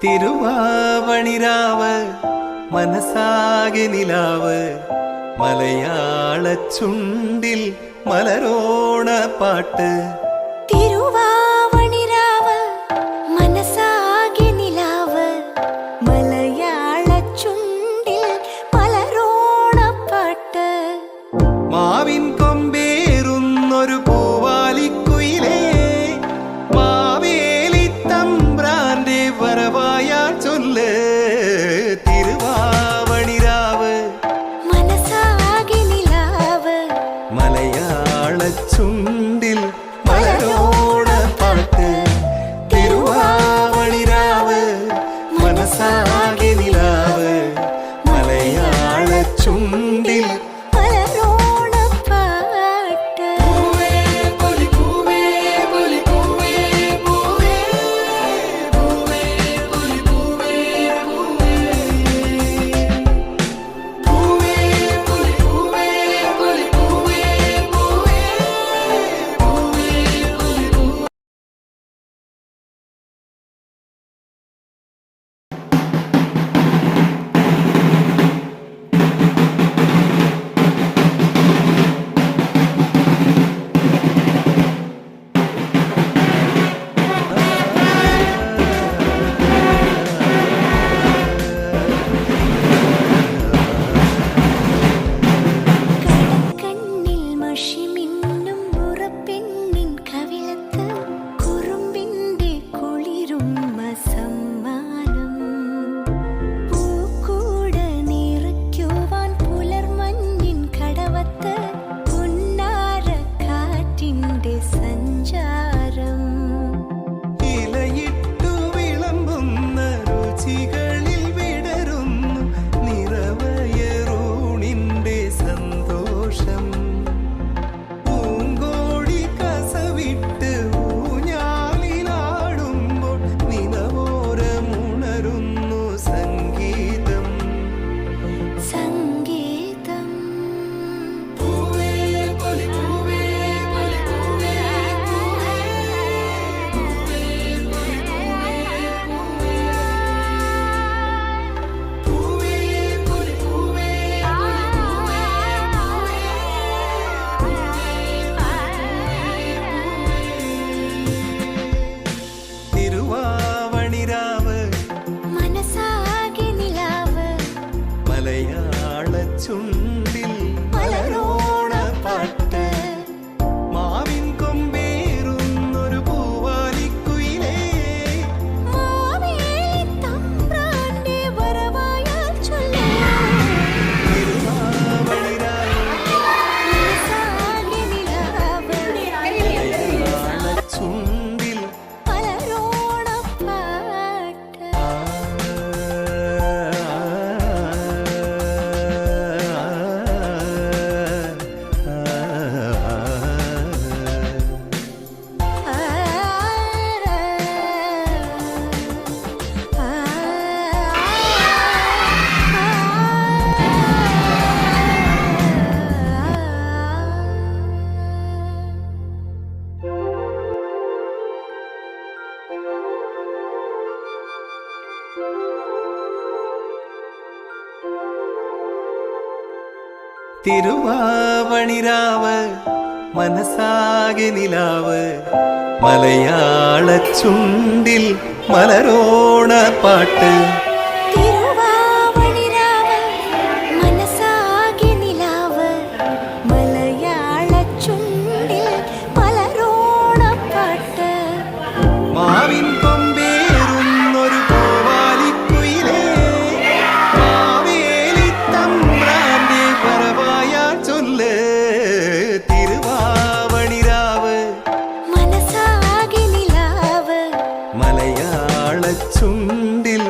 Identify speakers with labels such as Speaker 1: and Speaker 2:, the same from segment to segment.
Speaker 1: തിരുവാവണിരാവ് മനസാകെ നിലാവ് മലയാള ചുണ്ടിൽ മലരോണ പാട്ട്.
Speaker 2: തിരുവാവണിരാവ് മനസാകെ നിലാവ് മലയാള ചുണ്ടിൽ മലരോണ പാട്ട്.
Speaker 1: മാവിൻ കൊമ്പേറുന്നൊരു പൂവാലിക്കുയിലേ മാവേലി തമ്പ്രാന്റെ വരവായാ ചൊല്ല്. തിരുവാവണിരാവ്
Speaker 2: മനസാകെ നിലാവ്
Speaker 1: മലയാള ചുണ്ടിൽ മലരോണ പാട്ട്. തിരുവാവണിരാവ് മനസാകെ നിലാവ് മലയാള ചുണ്ടിൽ
Speaker 2: മലരോണ പാട്ട്. കടക്കണ്ണിൽ മഷിമിന്നും മുറപ്പെണ്ണിൻ കവിളത്ത് കുറുമ്പിന്റെ കുളിരുമ്മ സമ്മാനം. പൂക്കൂട നിറയ്ക്കുവാൻ പുലർമഞ്ഞിൻ കടവത്ത് പുന്നാരക്കാറ്റിന്റെ സഞ്ചാരം.
Speaker 1: ഇലയിട്ടു വിളമ്പുന്ന രുചികളിൽ വിടരുന്നു നിറവയറൂണിന്റെ സന്തോഷം. പൂങ്കോടി കസവിട്ട് ഊഞ്ഞാലിലാടുമ്പോൾ നിലവോരമുണരുന്നു സംഗീതം.
Speaker 2: സംഗീതം
Speaker 1: തിരുവാവണിരാവ്
Speaker 2: മനസാകെ നിലാവ്
Speaker 1: മലയാള ചുണ്ടിൽ മലരോണ പാട്ട്. മാവിൻ കൊമ്പേറുന്നൊരു പൂവാലിക്കുയിലേ
Speaker 2: മാവേലി തമ്പ്രാന്റെ വരവായാൽ ചൊല്ല്.
Speaker 1: തിരുവാവണിരാവ്
Speaker 2: മനസാകെ നിലാവ്
Speaker 1: മലയാള ചുണ്ടിൽ
Speaker 2: മലരോണ പാട്ട്.
Speaker 1: തിരുവാവണിരാവ് മനസാകെ നിലാവ് മലയാള ചുണ്ടിൽ മലരോണ പാട്ട്.
Speaker 2: തിരുവാവണിരാവ് മനസാകെ നിലാവ് മലയാള ചുണ്ടിൽ മലരോണ പാട്ട്.
Speaker 1: മാവിൻ കൊമ്പേറുന്നൊരു പൂവാലിക്കുയിലേ മാവേലി തമ്പ്രാന്റെ വരവായാ ചൊല്ല്. തിരുവാവണിരാവ്
Speaker 2: മനസാകെ നിലാവ്
Speaker 1: മലയാള ചുണ്ടിൽ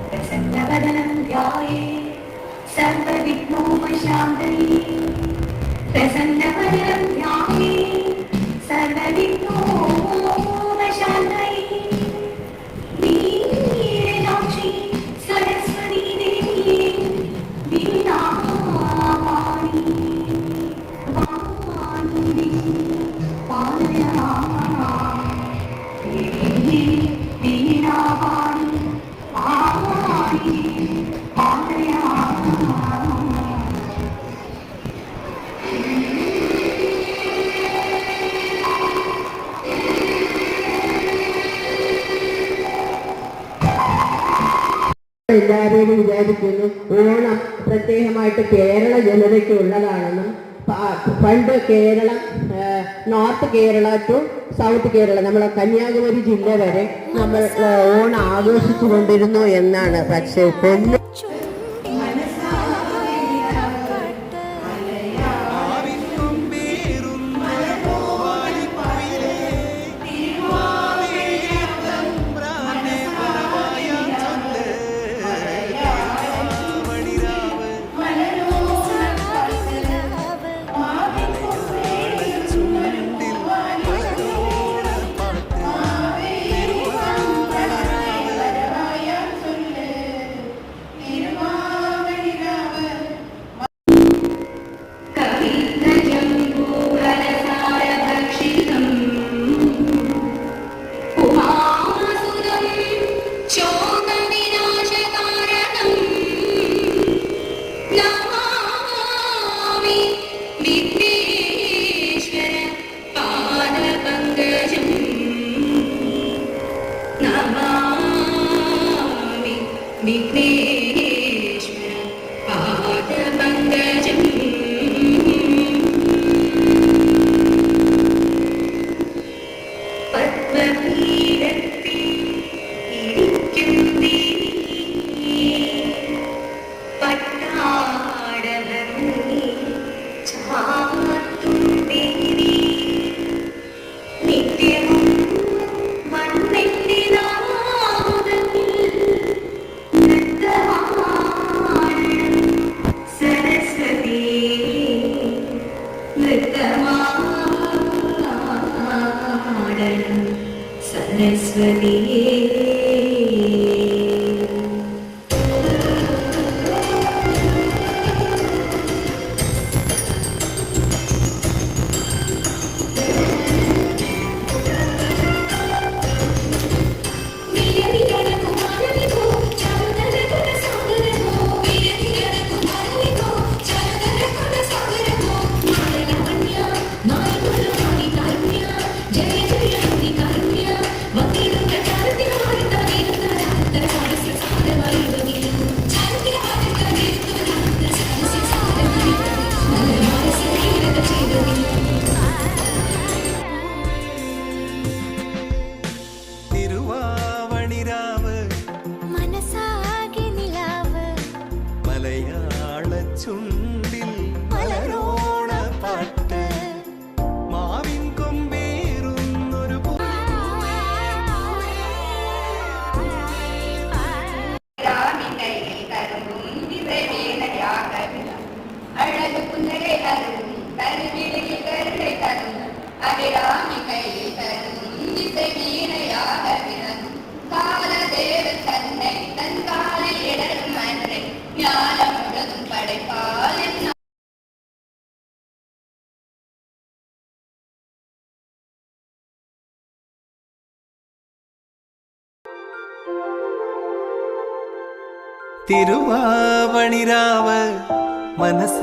Speaker 3: प्रसन्नवदनं ध्याये सर्वविघ्नोपशान्तये प्रसन्नवदनं ध्याये सर्वविघ्नोपशान्तये वीरनाक्षी सरस्वती देवी वीणापाणि वाणी पालयामि वीणापाणि वाणी पालयामि
Speaker 4: എല്ലാവരും വിചാരിക്കുന്നു ഓണം പ്രത്യേകമായിട്ട് കേരള ജനതയ്ക്ക് ഉള്ളതാണെന്നും പണ്ട് Keralam north Kerala to south Kerala നമ്മളെ കന്യാകുമാരി ജില്ല വരെ നമ്മൾ ഓണം ആഘോഷിച്ചു കൊണ്ടിരുന്നു എന്നാണ്. പക്ഷേ പൊന്നു
Speaker 1: മാവിൻ കൊമ്പേറുന്നൊരു പൂവാലിക്കുയിലേ, തമ്പ്രാന്റെ വരവായാൽ ചൊല്ല്. തിരുവാവണിരാവ് ചുണ്ടിൽ പലരോണപ്പാട്ട്.
Speaker 3: विघ्नेश्वर पादपङ्कजम् पद्मपीठത്തിൽ ഇരിക്കും ദേവി പട്ടാടമണി ചാർത്തും ദേവി നിത്യവും മണ്ണിന്റെ നാദത്തിൽ നൃത്തമാടണം സരസ്വതി നൃത്തമാടണം സരസ്വതിയേ
Speaker 1: തിരുവാവണിരാവ്
Speaker 2: മനസ്സാകെ നിലാവ്
Speaker 1: മലയാള ചുണ്ടിൽ മലരോണപ്പാട്ട്. മാവിൻ കൊമ്പേറുന്നൊരു
Speaker 3: படைப்பால்
Speaker 1: തിരുവാവണിരാവ് മനസ്സ